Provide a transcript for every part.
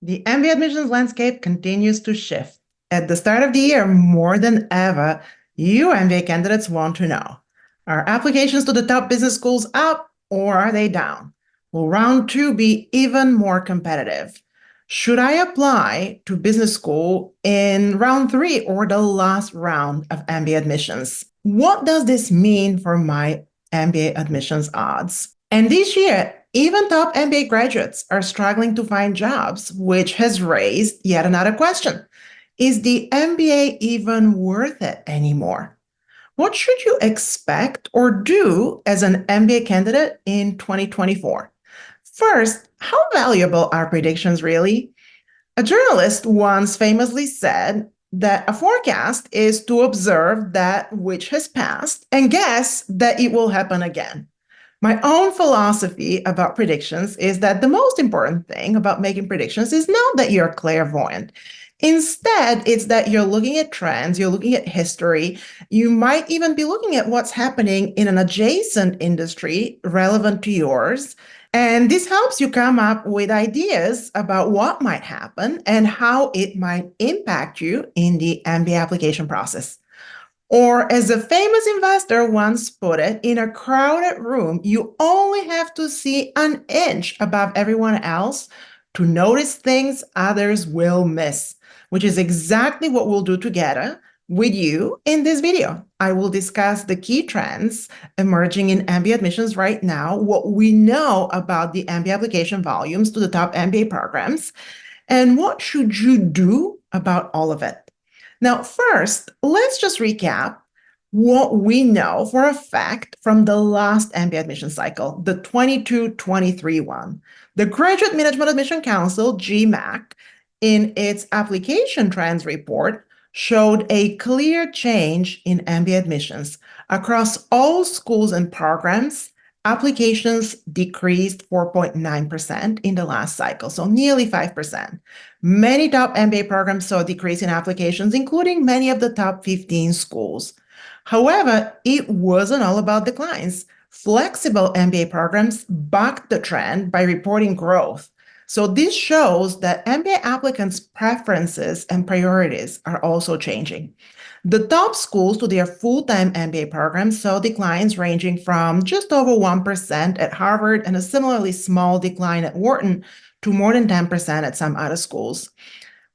The MBA admissions landscape continues to shift. At the start of the year, more than ever, you MBA candidates want to know, are applications to the top business schools up or are they down? Will round two be even more competitive? Should I apply to business school in round three or the last round of MBA admissions? What does this mean for my MBA admissions odds? And this year, even top MBA graduates are struggling to find jobs, which has raised yet another question. Is the MBA even worth it anymore? What should you expect or do as an MBA candidate in 2024? First, how valuable are predictions really? A journalist once famously said that a forecast is to observe that which has passed and guess that it will happen again. My own philosophy about predictions is that the most important thing about making predictions is not that you're clairvoyant. Instead, it's that you're looking at trends, you're looking at history. You might even be looking at what's happening in an adjacent industry relevant to yours. And this helps you come up with ideas about what might happen and how it might impact you in the MBA application process. Or, as a famous investor once put it, in a crowded room, you only have to see an inch above everyone else to notice things others will miss, which is exactly what we'll do together with you in this video. I will discuss the key trends emerging in MBA admissions right now, what we know about the MBA application volumes to the top MBA programs, and what should you do about all of it. Now, first, let's just recap what we know for a fact from the last MBA admission cycle, the 22-23 one. The Graduate Management Admission Council, GMAC, in its application trends report, showed a clear change in MBA admissions. Across all schools and programs, applications decreased 4.9% in the last cycle, so nearly 5%. Many top MBA programs saw a decrease in applications, including many of the top 15 schools. However, it wasn't all about declines. Flexible MBA programs bucked the trend by reporting growth. So this shows that MBA applicants' preferences and priorities are also changing. The top schools to their full-time MBA programs saw declines ranging from just over 1% at Harvard and a similarly small decline at Wharton to more than 10% at some other schools.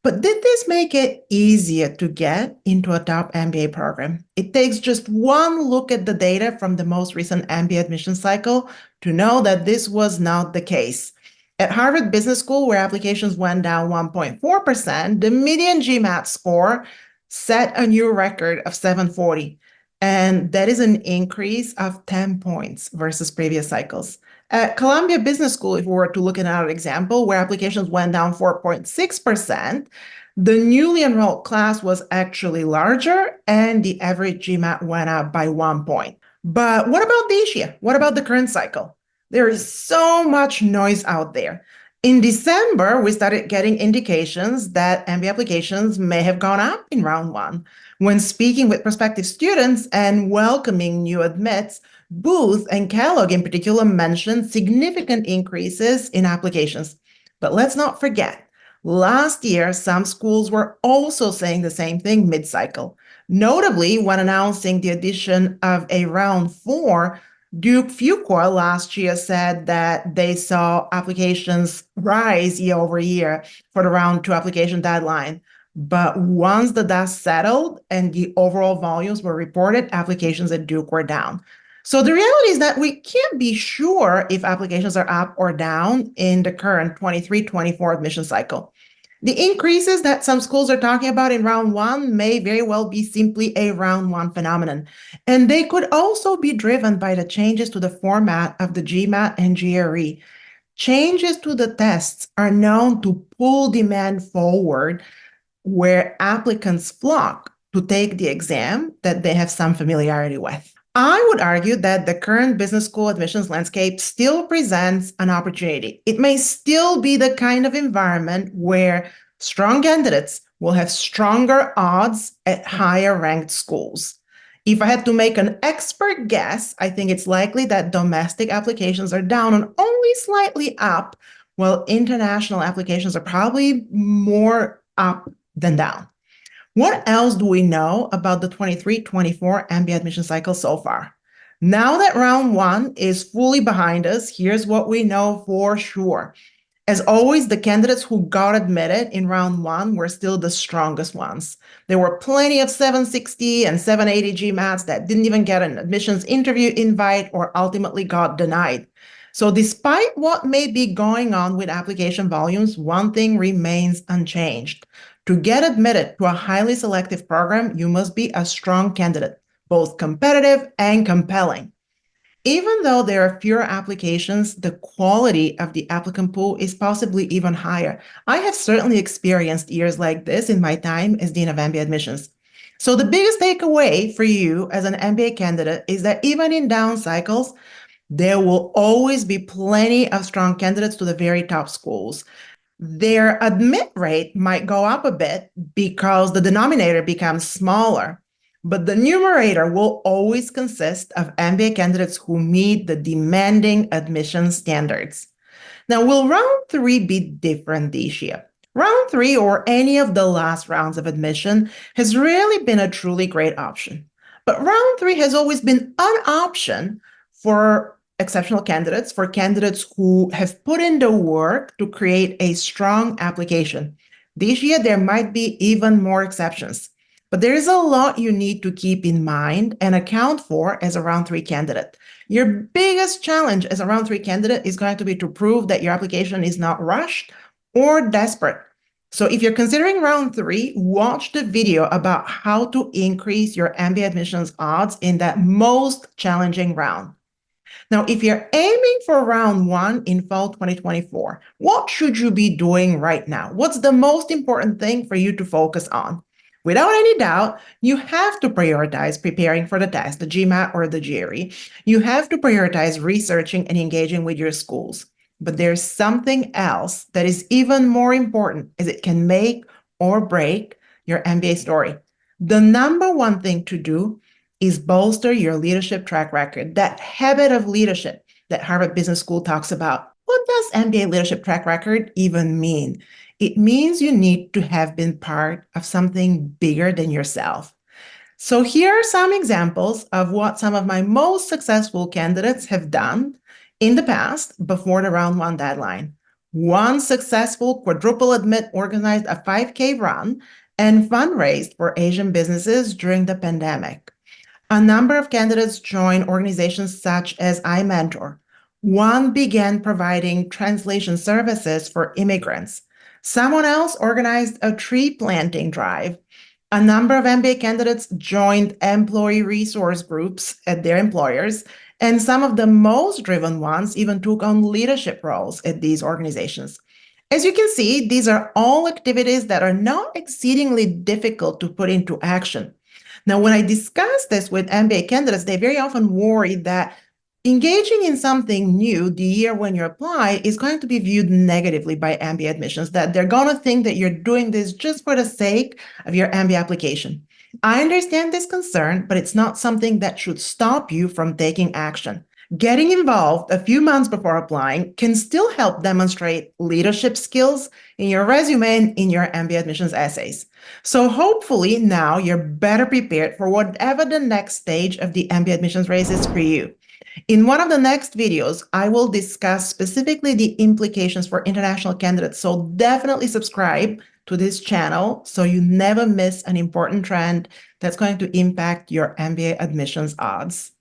But did this make it easier to get into a top MBA program? It takes just one look at the data from the most recent MBA admission cycle to know that this was not the case. At Harvard Business School, where applications went down 1.4%, the median GMAT score set a new record of 740. And that is an increase of 10 points versus previous cycles. At Columbia Business School, if we were to look at another example, where applications went down 4.6%, the newly enrolled class was actually larger and the average GMAT went up by 1 point. But what about this year? What about the current cycle? There is so much noise out there. In December, we started getting indications that MBA applications may have gone up in round one. When speaking with prospective students and welcoming new admits, Booth and Kellogg in particular mentioned significant increases in applications. But let's not forget, last year, some schools were also saying the same thing mid-cycle. Notably, when announcing the addition of a round four, Duke Fuqua last year said that they saw applications rise year over year for the round two application deadline. But once the dust settled and the overall volumes were reported, applications at Duke were down. So the reality is that we can't be sure if applications are up or down in the current 23-24 admission cycle. The increases that some schools are talking about in round one may very well be simply a round one phenomenon. And they could also be driven by the changes to the format of the GMAT and GRE. Changes to the tests are known to pull demand forward where applicants flock to take the exam that they have some familiarity with. I would argue that the current business school admissions landscape still presents an opportunity. It may still be the kind of environment where strong candidates will have stronger odds at higher ranked schools. If I had to make an expert guess, I think it's likely that domestic applications are down and only slightly up while international applications are probably more up than down. What else do we know about the 23-24 MBA admission cycle so far? Now that round one is fully behind us, here's what we know for sure. As always, the candidates who got admitted in round one were still the strongest ones. There were plenty of 760 and 780 GMATs that didn't even get an admissions interview invite or ultimately got denied. So despite what may be going on with application volumes, one thing remains unchanged. To get admitted to a highly selective program, you must be a strong candidate, both competitive and compelling. Even though there are fewer applications, the quality of the applicant pool is possibly even higher. I have certainly experienced years like this in my time as Dean of MBA Admissions. So the biggest takeaway for you as an MBA candidate is that even in down cycles, there will always be plenty of strong candidates to the very top schools. Their admit rate might go up a bit because the denominator becomes smaller, but the numerator will always consist of MBA candidates who meet the demanding admission standards. Now, will round three be different this year? Round three, or any of the last rounds of admission, has really been a truly great option. But round three has always been an option for exceptional candidates, for candidates who have put in the work to create a strong application. This year, there might be even more exceptions. But there is a lot you need to keep in mind and account for as a round three candidate. Your biggest challenge as a round three candidate is going to be to prove that your application is not rushed or desperate. So if you're considering round three, watch the video about how to increase your MBA admissions odds in that most challenging round. Now, if you're aiming for round one in fall 2024, what should you be doing right now? What's the most important thing for you to focus on? Without any doubt, you have to prioritize preparing for the test, the GMAT or the GRE. You have to prioritize researching and engaging with your schools. But there's something else that is even more important, as it can make or break your MBA story. The number one thing to do is bolster your leadership track record, that habit of leadership that Harvard Business School talks about. What does MBA leadership track record even mean? It means you need to have been part of something bigger than yourself. So here are some examples of what some of my most successful candidates have done in the past before the round one deadline. One successful quadruple admit organized a 5K run and fundraised for Asian businesses during the pandemic. A number of candidates joined organizations such as iMentor. One began providing translation services for immigrants. Someone else organized a tree planting drive. A number of MBA candidates joined employee resource groups at their employers, and some of the most driven ones even took on leadership roles at these organizations. As you can see, these are all activities that are not exceedingly difficult to put into action. Now, when I discuss this with MBA candidates, they very often worry that engaging in something new the year when you apply is going to be viewed negatively by MBA admissions, that they're going to think that you're doing this just for the sake of your MBA application. I understand this concern, but it's not something that should stop you from taking action. Getting involved a few months before applying can still help demonstrate leadership skills in your resume and in your MBA admissions essays. So hopefully now you're better prepared for whatever the next stage of the MBA admissions race is for you. In one of the next videos, I will discuss specifically the implications for international candidates. So definitely subscribe to this channel so you never miss an important trend that's going to impact your MBA admissions odds.